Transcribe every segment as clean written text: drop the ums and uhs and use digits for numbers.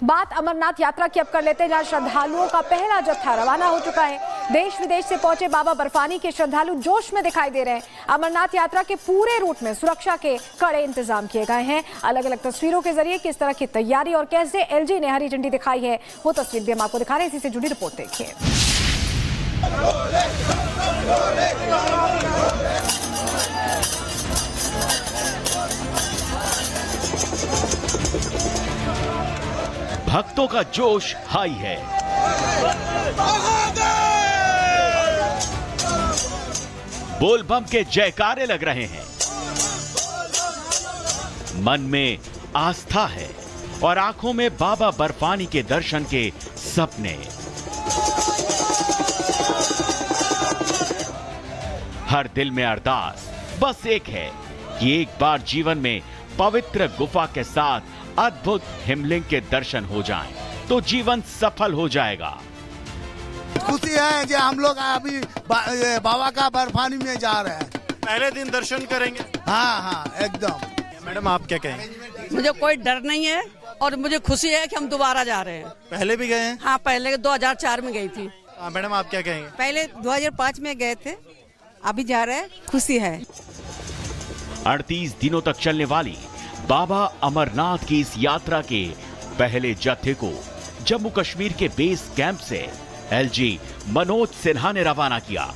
बात अमरनाथ यात्रा की अब कर लेते हैं, जहां श्रद्धालुओं का पहला जत्था रवाना हो चुका है। देश विदेश से पहुंचे बाबा बर्फानी के श्रद्धालु जोश में दिखाई दे रहे हैं। अमरनाथ यात्रा के पूरे रूट में सुरक्षा के कड़े इंतजाम किए गए हैं। अलग अलग तस्वीरों के जरिए किस तरह की तैयारी और कैसे एलजी ने हरी झंडी दिखाई है, वो तस्वीर भी हम आपको दिखा रहे हैं। इसी से जुड़ी रिपोर्ट देखिए। भक्तों का जोश हाई है। बोल बम के जयकारे लग रहे हैं। मन में आस्था है और आंखों में बाबा बर्फानी के दर्शन के सपने। हर दिल में अरदास बस एक है कि एक बार जीवन में पवित्र गुफा के साथ अद्भुत हिमलिंग के दर्शन हो जाएं, तो जीवन सफल हो जाएगा। खुशी है कि हम लोग अभी बाबा का बर्फानी में जा रहे हैं। पहले दिन दर्शन करेंगे। हाँ एकदम। मैडम आप क्या कहेंगे? मुझे कोई डर नहीं है और मुझे खुशी है कि हम दोबारा जा रहे हैं। पहले भी गए हैं? हाँ, पहले 2004 में गई थी। मैडम आप क्या कहेंगे? पहले 2005 में गए थे, अभी जा रहे हैं, खुशी है। 38 दिनों तक चलने वाली बाबा अमरनाथ की इस यात्रा के पहले जत्थे को जम्मू कश्मीर के बेस कैंप से एलजी मनोज सिन्हा ने रवाना किया।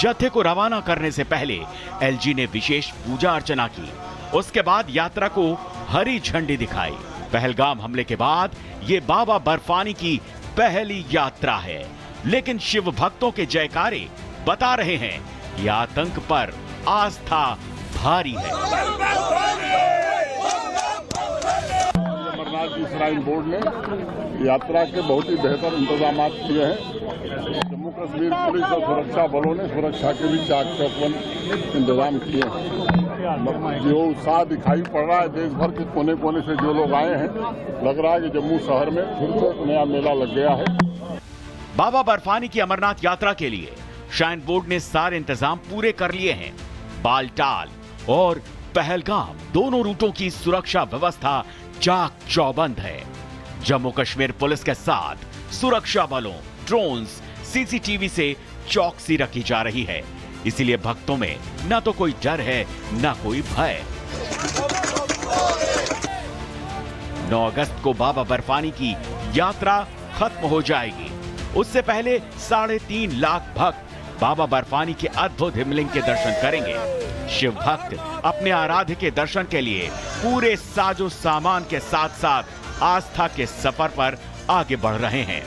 जत्थे को रवाना करने से पहले एलजी ने विशेष पूजा अर्चना की। उसके बाद यात्रा को हरी झंडी दिखाई। पहलगाम हमले के बाद ये बाबा बर्फानी की पहली यात्रा है, लेकिन शिव भक्तों के जयकारे बता रहे हैं कि आतंक पर आस्था भारी है। अमरनाथ जी श्राइन बोर्ड ने यात्रा के बहुत ही बेहतर इंतजाम किए हैं। जम्मू कश्मीर पुलिस और सुरक्षा बलों ने सुरक्षा के भी चाक चौबंद इंतजाम किए हैं। जो उत्साह दिखाई पड़ रहा है देश भर के कोने कोने से जो लोग आए हैं, लग रहा है कि जम्मू शहर में फिर से नया मेला लग गया है। बाबा बर्फानी की अमरनाथ यात्रा के लिए श्राइन बोर्ड ने सारे इंतजाम पूरे कर लिए हैं। बालटाल और पहलगाम दोनों रूटों की सुरक्षा व्यवस्था चाक चौबंद है। जम्मू कश्मीर पुलिस के साथ सुरक्षा बलों, ड्रोन्स, सीसीटीवी से चौकसी रखी जा रही है। इसीलिए भक्तों में न तो कोई डर है न कोई भय। 9 अगस्त को बाबा बर्फानी की यात्रा खत्म हो जाएगी। उससे पहले 3.5 लाख भक्त बाबा बर्फानी के अद्भुत हिमलिंग के दर्शन करेंगे। शिव भक्त अपने आराध्य के दर्शन के लिए पूरे साजो सामान के साथ साथ आस्था के सफर पर आगे बढ़ रहे हैं।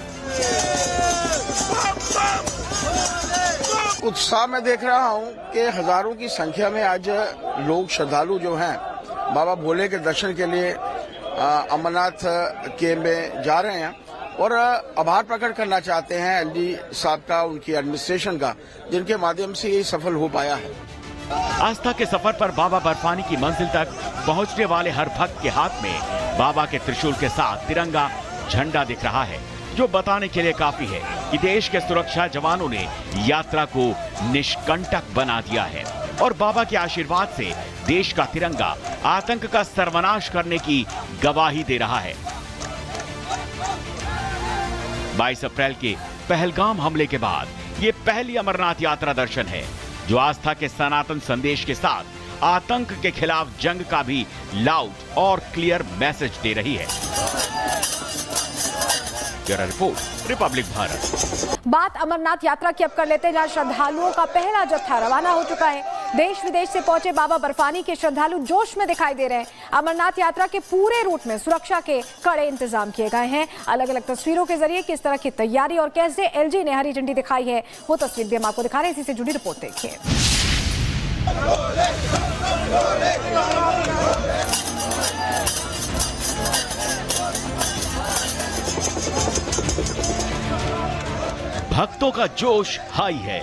उत्साह में देख रहा हूं कि हजारों की संख्या में आज लोग श्रद्धालु जो हैं बाबा भोले के दर्शन के लिए अमरनाथ के में जा रहे हैं और आभार प्रकट करना चाहते हैं एलजी साहब का, उनकी एडमिनिस्ट्रेशन का, जिनके माध्यम से ये सफल हो पाया है। आस्था के सफर पर बाबा बर्फानी की मंजिल तक पहुंचने वाले हर भक्त के हाथ में बाबा के त्रिशूल के साथ तिरंगा झंडा दिख रहा है, जो बताने के लिए काफी है कि देश के सुरक्षा जवानों ने यात्रा को निष्कंटक बना दिया है और बाबा के आशीर्वाद से देश का तिरंगा आतंक का सर्वनाश करने की गवाही दे रहा है। 22 अप्रैल के पहलगाम हमले के बाद ये पहली अमरनाथ यात्रा दर्शन है, जो आस्था के सनातन संदेश के साथ आतंक के खिलाफ जंग का भी लाउड और क्लियर मैसेज दे रही है। Bureau report, Republic Bharat. बात अमरनाथ यात्रा की अब कर लेते हैं, जहां श्रद्धालुओं का पहला जत्था रवाना हो चुका है। देश विदेश से पहुंचे बाबा बर्फानी के श्रद्धालु जोश में दिखाई दे रहे हैं। अमरनाथ यात्रा के पूरे रूट में सुरक्षा के कड़े इंतजाम किए गए हैं। अलग अलग तस्वीरों के जरिए किस तरह की तैयारी और कैसे एलजी ने हरी झंडी दिखाई है, वो तस्वीर भी हम आपको दिखा रहे हैं। इसी से जुड़ी रिपोर्ट देखिए। भक्तों का जोश हाई है।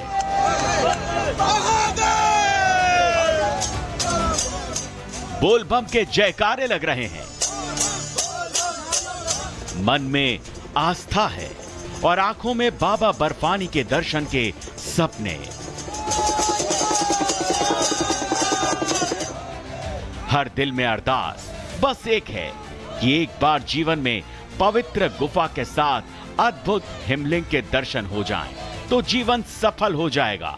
बोल बम के जयकारे लग रहे हैं। मन में आस्था है और आंखों में बाबा बर्फानी के दर्शन के सपने। हर दिल में अरदास बस एक है कि एक बार जीवन में पवित्र गुफा के साथ अद्भुत हिमलिंग के दर्शन हो जाएं, तो जीवन सफल हो जाएगा।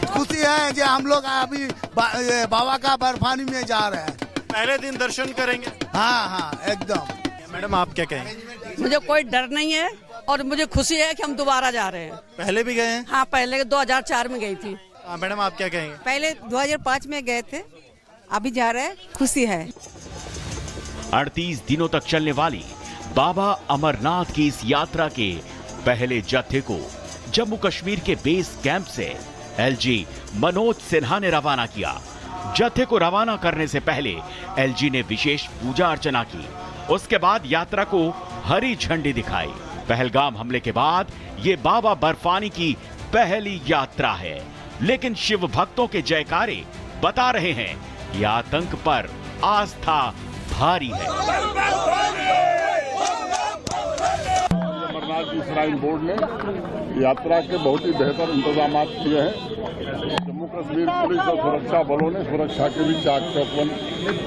खुशी है कि हम लोग अभी बाबा का बर्फानी में जा रहे हैं। पहले दिन दर्शन करेंगे। हाँ हाँ एकदम। मैडम आप क्या कहेंगे? मुझे कोई डर नहीं है और मुझे खुशी है कि हम दोबारा जा रहे हैं। पहले भी गए हैं? हाँ, पहले 2004 में गई थी। मैडम आप क्या कहेंगे? पहले 2005 में गए थे, अभी जा रहे हैं, खुशी है। 38 दिनों तक चलने वाली बाबा अमरनाथ की इस यात्रा के पहले जत्थे को जम्मू कश्मीर के बेस कैंप से एलजी मनोज सिन्हा ने रवाना किया। जत्थे को रवाना करने से पहले एलजी ने विशेष पूजा अर्चना की। उसके बाद यात्रा को हरी झंडी दिखाई। पहलगाम हमले के बाद ये बाबा बर्फानी की पहली यात्रा है, लेकिन शिव भक्तों के जयकारे बता रहे हैं कि आतंक पर आस्था भारी है। अमरनाथ जी श्राइन बोर्ड ने यात्रा के बहुत ही बेहतर इंतजाम किए हैं। जम्मू कश्मीर पुलिस और सुरक्षा बलों ने सुरक्षा के भी चाक चौबंद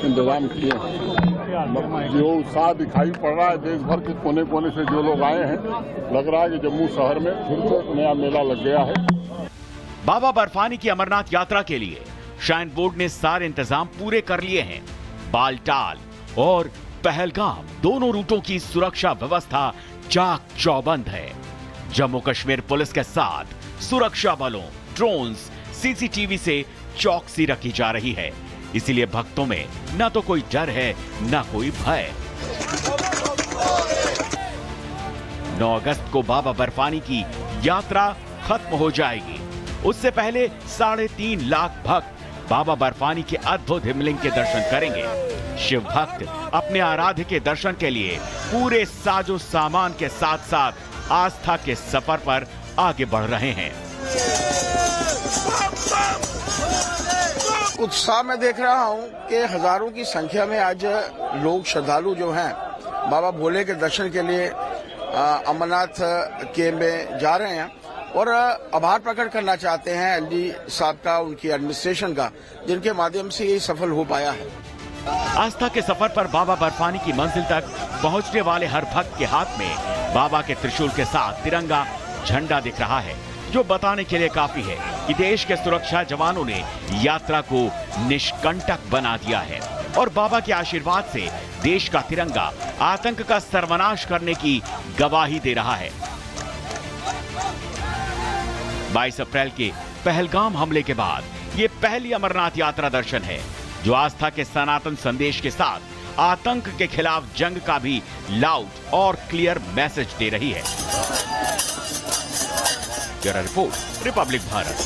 इंतजाम किए हैं। जो उत्साह दिखाई पड़ रहा है देश भर के कोने कोने से जो लोग आए हैं, लग रहा है कि जम्मू शहर में फिर से नया मेला लग गया है। बाबा बर्फानी की अमरनाथ यात्रा के लिए श्राइन बोर्ड ने सारे इंतजाम पूरे कर लिए हैं। बालटाल और पहलगाम दोनों रूटों की सुरक्षा व्यवस्था चाक चौबंद है। जम्मू कश्मीर पुलिस के साथ सुरक्षा बलों, ड्रोन्स, सीसीटीवी से चौकसी रखी जा रही है। इसीलिए भक्तों में न तो कोई डर है न कोई भय। 9 अगस्त को बाबा बर्फानी की यात्रा खत्म हो जाएगी। उससे पहले 3.5 लाख भक्त बाबा बर्फानी के अद्भुत हिमलिंग के दर्शन करेंगे। शिव भक्त अपने आराध्य के दर्शन के लिए पूरे साजो सामान के साथ साथ आस्था के सफर पर आगे बढ़ रहे हैं। उत्साह में देख रहा हूं कि हजारों की संख्या में आज लोग श्रद्धालु जो हैं बाबा भोले के दर्शन के लिए अमरनाथ के में जा रहे हैं और आभार प्रकट करना चाहते हैं एलजी साहब का, उनकी एडमिनिस्ट्रेशन का, जिनके माध्यम से ये सफल हो पाया है। आस्था के सफर पर बाबा बर्फानी की मंजिल तक पहुंचने वाले हर भक्त के हाथ में बाबा के त्रिशूल के साथ तिरंगा झंडा दिख रहा है, जो बताने के लिए काफी है कि देश के सुरक्षा जवानों ने यात्रा को निष्कंटक बना दिया है और बाबा के आशीर्वाद से देश का तिरंगा आतंक का सर्वनाश करने की गवाही दे रहा है। 22 अप्रैल के पहलगाम हमले के बाद ये पहली अमरनाथ यात्रा दर्शन है, जो आस्था के सनातन संदेश के साथ आतंक के खिलाफ जंग का भी लाउड और क्लियर मैसेज दे रही है। Bureau report, Republic Bharat.